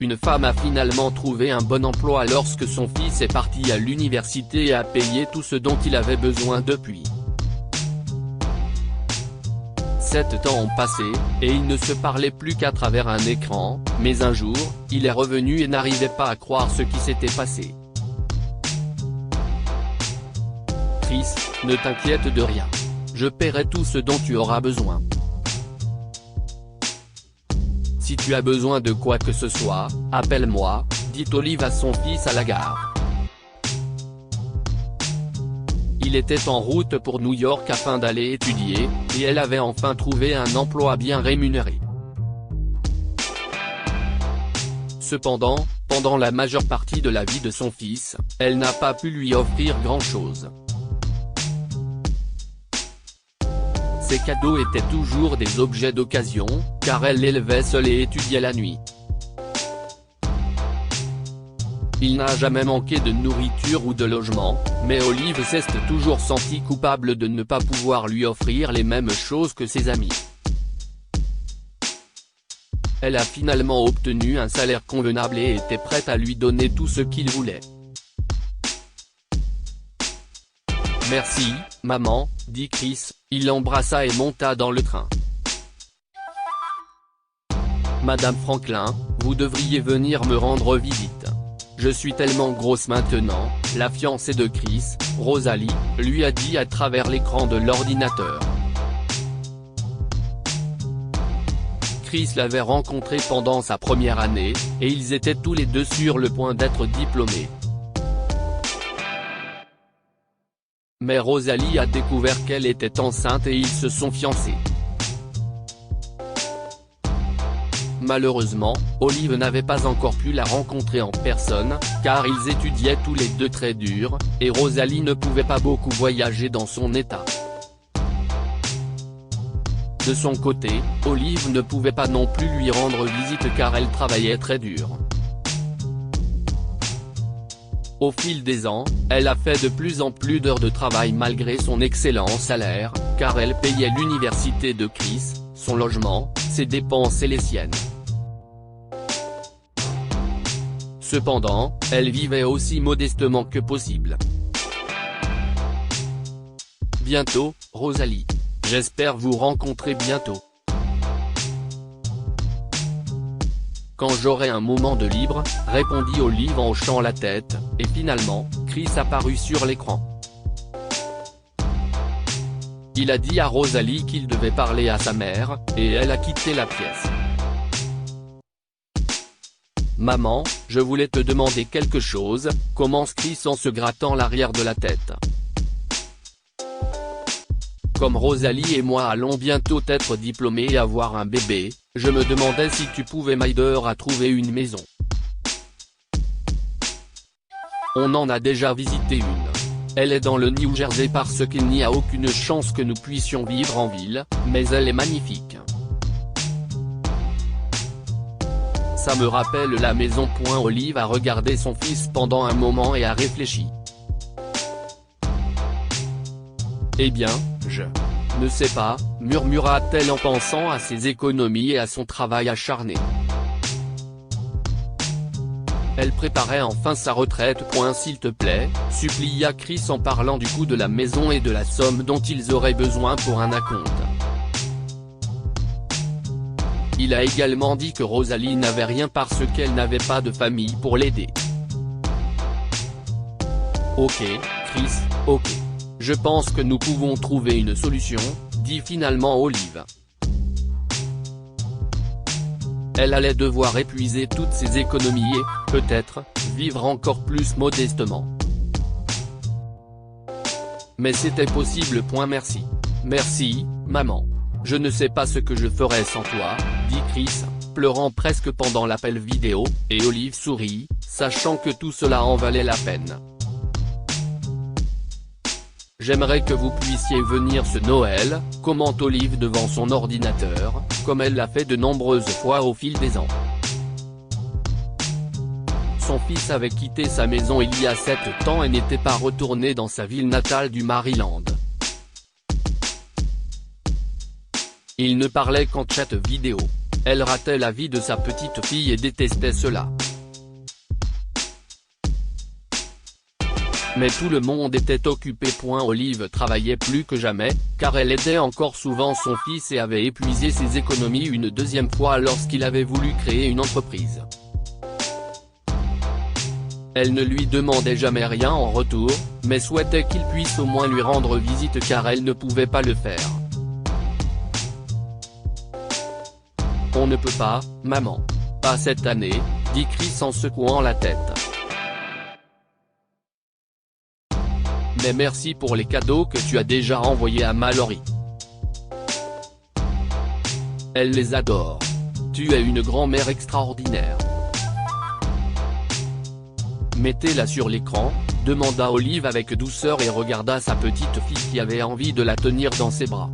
Une femme a finalement trouvé un bon emploi lorsque son fils est parti à l'université et a payé tout ce dont il avait besoin depuis. 7 ans ont passé, et ils ne se parlaient plus qu'à travers un écran, mais un jour, il est revenu et n'arrivait pas à croire ce qui s'était passé. Chris, ne t'inquiète de rien. Je paierai tout ce dont tu auras besoin. Si tu as besoin de quoi que ce soit, appelle-moi, dit Olive à son fils à la gare. Il était en route pour New York afin d'aller étudier, et elle avait enfin trouvé un emploi bien rémunéré. Cependant, pendant la majeure partie de la vie de son fils, elle n'a pas pu lui offrir grand-chose. Ses cadeaux étaient toujours des objets d'occasion, car elle l'élevait seule et étudiait la nuit. Il n'a jamais manqué de nourriture ou de logement, mais Olive s'est toujours sentie coupable de ne pas pouvoir lui offrir les mêmes choses que ses amis. Elle a finalement obtenu un salaire convenable et était prête à lui donner tout ce qu'il voulait. « Merci, maman », dit Chris, il l'embrassa et monta dans le train. « Madame Franklin, vous devriez venir me rendre visite. Je suis tellement grosse maintenant », la fiancée de Chris, Rosalie, lui a dit à travers l'écran de l'ordinateur. Chris l'avait rencontrée pendant sa première année, et ils étaient tous les deux sur le point d'être diplômés. Mais Rosalie a découvert qu'elle était enceinte et ils se sont fiancés. Malheureusement, Olive n'avait pas encore pu la rencontrer en personne, car ils étudiaient tous les deux très dur, et Rosalie ne pouvait pas beaucoup voyager dans son état. De son côté, Olive ne pouvait pas non plus lui rendre visite car elle travaillait très dur. Au fil des ans, elle a fait de plus en plus d'heures de travail malgré son excellent salaire, car elle payait l'université de Chris, son logement, ses dépenses et les siennes. Cependant, elle vivait aussi modestement que possible. Bientôt, Rosalie. J'espère vous rencontrer bientôt. Quand j'aurai un moment de libre, répondit Olive en hochant la tête, et finalement, Chris apparut sur l'écran. Il a dit à Rosalie qu'il devait parler à sa mère, et elle a quitté la pièce. « Maman, je voulais te demander quelque chose », commence Chris en se grattant l'arrière de la tête. Comme Rosalie et moi allons bientôt être diplômés et avoir un bébé, je me demandais si tu pouvais m'aider à trouver une maison. On en a déjà visité une. Elle est dans le New Jersey parce qu'il n'y a aucune chance que nous puissions vivre en ville, mais elle est magnifique. Ça me rappelle la maison. Olive a regardé son fils pendant un moment et a réfléchi. Eh bien, je ne sais pas, murmura-t-elle en pensant à ses économies et à son travail acharné. Elle préparait enfin sa retraite. S'il te plaît, supplia Chris en parlant du coût de la maison et de la somme dont ils auraient besoin pour un acompte. Il a également dit que Rosalie n'avait rien parce qu'elle n'avait pas de famille pour l'aider. Ok, Chris, ok. Je pense que nous pouvons trouver une solution, dit finalement Olive. Elle allait devoir épuiser toutes ses économies et, peut-être, vivre encore plus modestement. Mais c'était possible. Merci. Merci, maman. Je ne sais pas ce que je ferais sans toi, dit Chris, pleurant presque pendant l'appel vidéo, et Olive sourit, sachant que tout cela en valait la peine. J'aimerais que vous puissiez venir ce Noël, commente Olive devant son ordinateur, comme elle l'a fait de nombreuses fois au fil des ans. Son fils avait quitté sa maison il y a 7 ans et n'était pas retourné dans sa ville natale du Maryland. Il ne parlait qu'en chat vidéo. Elle ratait la vie de sa petite fille et détestait cela. Mais tout le monde était occupé. Olive travaillait plus que jamais, car elle aidait encore souvent son fils et avait épuisé ses économies une deuxième fois lorsqu'il avait voulu créer une entreprise. Elle ne lui demandait jamais rien en retour, mais souhaitait qu'il puisse au moins lui rendre visite car elle ne pouvait pas le faire. On ne peut pas, maman. Pas cette année, dit Chris en secouant la tête. Mais merci pour les cadeaux que tu as déjà envoyés à Mallory. Elle les adore. Tu es une grand-mère extraordinaire. Mettez-la sur l'écran, demanda Olive avec douceur et regarda sa petite fille qui avait envie de la tenir dans ses bras.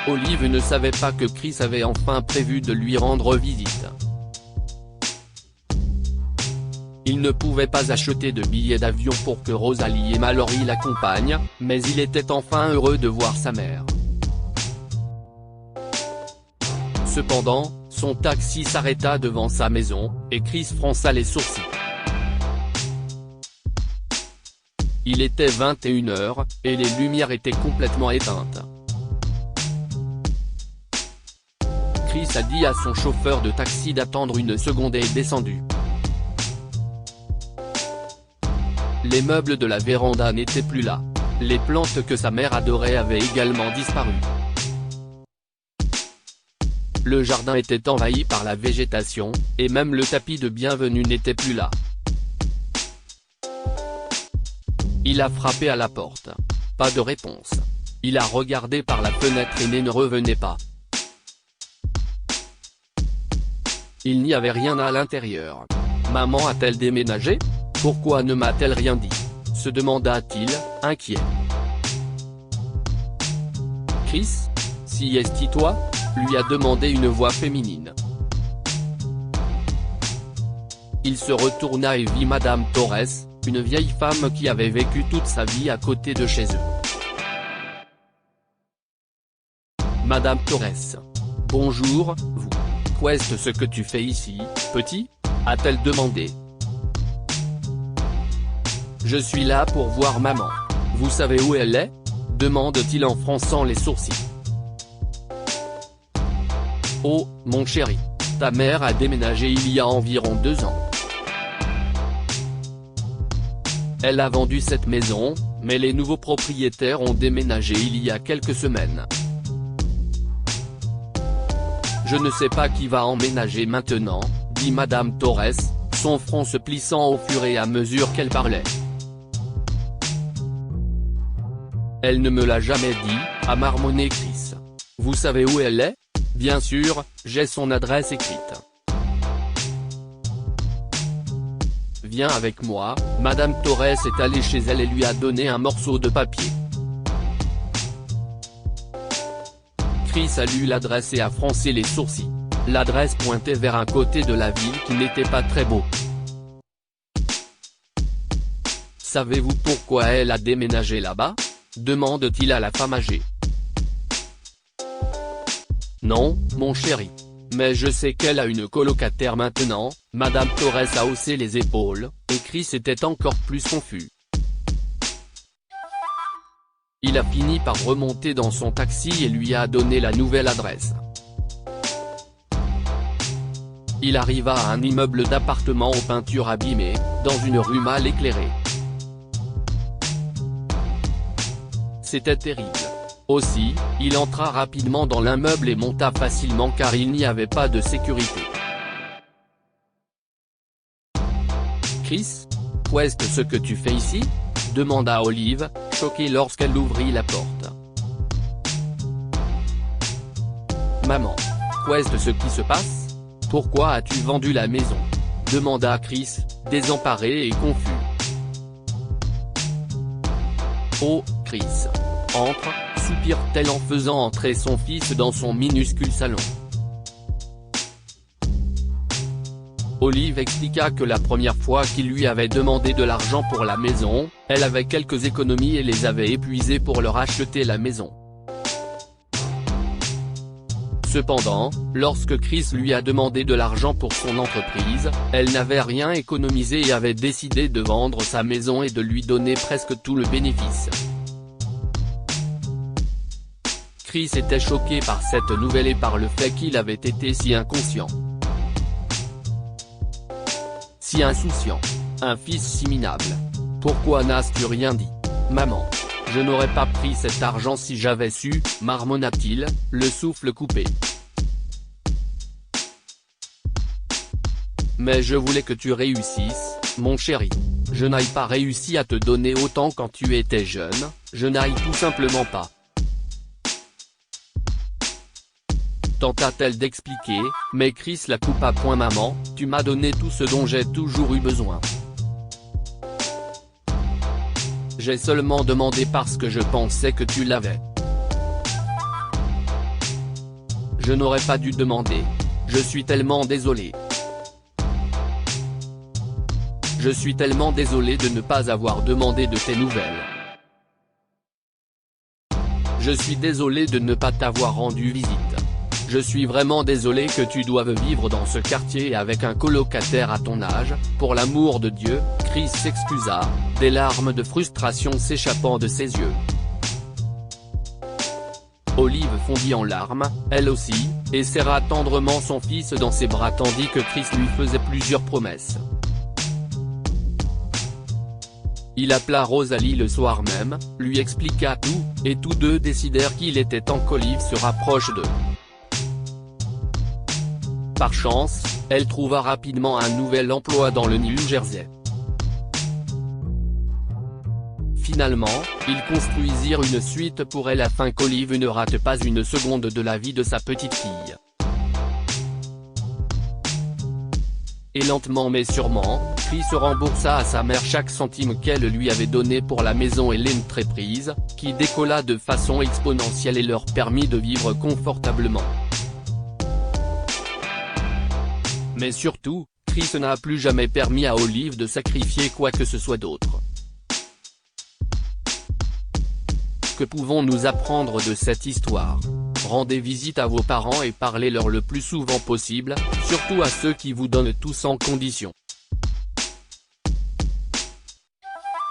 Olive ne savait pas que Chris avait enfin prévu de lui rendre visite. Il ne pouvait pas acheter de billets d'avion pour que Rosalie et Mallory l'accompagnent, mais il était enfin heureux de voir sa mère. Cependant, son taxi s'arrêta devant sa maison, et Chris fronça les sourcils. Il était 21h, et les lumières étaient complètement éteintes. Chris a dit à son chauffeur de taxi d'attendre une seconde et est descendu. Les meubles de la véranda n'étaient plus là. Les plantes que sa mère adorait avaient également disparu. Le jardin était envahi par la végétation, et même le tapis de bienvenue n'était plus là. Il a frappé à la porte. Pas de réponse. Il a regardé par la fenêtre et ne revenait pas. Il n'y avait rien à l'intérieur. Maman a-t-elle déménagé ? Pourquoi ne m'a-t-elle rien dit ? Se demanda-t-il, inquiet. Chris ? Si est-il toi ? Lui a demandé une voix féminine. Il se retourna et vit Madame Torres, une vieille femme qui avait vécu toute sa vie à côté de chez eux. Madame Torres. Bonjour, vous. Qu'est-ce ce que tu fais ici, petit ? A-t-elle demandé. Je suis là pour voir maman. Vous savez où elle est ? Demande-t-il en fronçant les sourcils. Oh, mon chéri. Ta mère a déménagé il y a environ 2 ans. Elle a vendu cette maison, mais les nouveaux propriétaires ont déménagé il y a quelques semaines. Je ne sais pas qui va emménager maintenant, dit Madame Torres, son front se plissant au fur et à mesure qu'elle parlait. Elle ne me l'a jamais dit, a marmonné Chris. Vous savez où elle est ? Bien sûr, j'ai son adresse écrite. Viens avec moi, Madame Torres est allée chez elle et lui a donné un morceau de papier. Chris a lu l'adresse et a froncé les sourcils. L'adresse pointait vers un côté de la ville qui n'était pas très beau. Savez-vous pourquoi elle a déménagé là-bas ? Demande-t-il à la femme âgée. Non, mon chéri. Mais je sais qu'elle a une colocataire maintenant. Madame Torres a haussé les épaules, et Chris était encore plus confus. Il a fini par remonter dans son taxi et lui a donné la nouvelle adresse. Il arriva à un immeuble d'appartements aux peintures abîmées, dans une rue mal éclairée. C'était terrible. Aussi, il entra rapidement dans l'immeuble et monta facilement car il n'y avait pas de sécurité. Chris ? Qu'est-ce ce que tu fais ici ? Demanda Olive, choquée lorsqu'elle ouvrit la porte. Maman. Qu'est-ce ce qui se passe ? Pourquoi as-tu vendu la maison ? Demanda Chris, désemparé et confus. Oh, Chris. Entre, soupire-t-elle en faisant entrer son fils dans son minuscule salon. Olive expliqua que la première fois qu'il lui avait demandé de l'argent pour la maison, elle avait quelques économies et les avait épuisées pour leur acheter la maison. Cependant, lorsque Chris lui a demandé de l'argent pour son entreprise, elle n'avait rien économisé et avait décidé de vendre sa maison et de lui donner presque tout le bénéfice. Chris était choqué par cette nouvelle et par le fait qu'il avait été si inconscient, si insouciant. Un fils si minable. Pourquoi n'as-tu rien dit? Maman. Je n'aurais pas pris cet argent si j'avais su, marmonna-t-il, le souffle coupé. Mais je voulais que tu réussisses, mon chéri. Je n'ai pas réussi à te donner autant quand tu étais jeune, je n'arrive tout simplement pas. Tenta-t-elle d'expliquer, mais Chris la coupa. Maman, tu m'as donné tout ce dont j'ai toujours eu besoin. J'ai seulement demandé parce que je pensais que tu l'avais. Je n'aurais pas dû demander. Je suis tellement désolé. Je suis tellement désolé de ne pas avoir demandé de tes nouvelles. Je suis désolé de ne pas t'avoir rendu visite. Je suis vraiment désolé que tu doives vivre dans ce quartier avec un colocataire à ton âge, pour l'amour de Dieu. Chris s'excusa, des larmes de frustration s'échappant de ses yeux. Olive fondit en larmes, elle aussi, et serra tendrement son fils dans ses bras tandis que Chris lui faisait plusieurs promesses. Il appela Rosalie le soir même, lui expliqua tout, et tous deux décidèrent qu'il était temps qu'Olive se rapproche d'eux. Par chance, elle trouva rapidement un nouvel emploi dans le New Jersey. Finalement, ils construisirent une suite pour elle afin qu'Olive ne rate pas une seconde de la vie de sa petite fille. Et lentement mais sûrement, Chris remboursa à sa mère chaque centime qu'elle lui avait donné pour la maison et l'entreprise, qui décolla de façon exponentielle et leur permit de vivre confortablement. Mais surtout, Chris n'a plus jamais permis à Olive de sacrifier quoi que ce soit d'autre. Que pouvons-nous apprendre de cette histoire? Rendez visite à vos parents et parlez-leur le plus souvent possible, surtout à ceux qui vous donnent tout sans condition.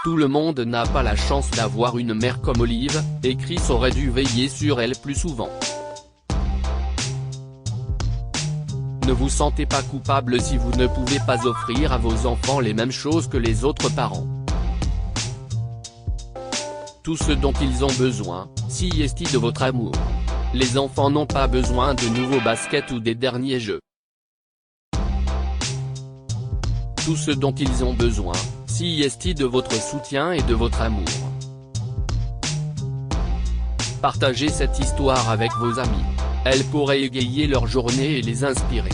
Tout le monde n'a pas la chance d'avoir une mère comme Olive, et Chris aurait dû veiller sur elle plus souvent. Ne vous sentez pas coupable si vous ne pouvez pas offrir à vos enfants les mêmes choses que les autres parents. Tout ce dont ils ont besoin, si est de votre amour. Les enfants n'ont pas besoin de nouveaux baskets ou des derniers jeux. Tout ce dont ils ont besoin, si est de votre soutien et de votre amour. Partagez cette histoire avec vos amis. Elle pourrait égayer leur journée et les inspirer.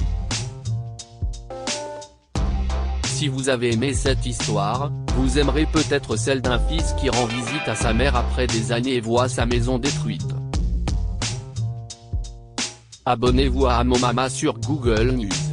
Si vous avez aimé cette histoire, vous aimerez peut-être celle d'un fils qui rend visite à sa mère après des années et voit sa maison détruite. Abonnez-vous à Mon Mama sur Google News.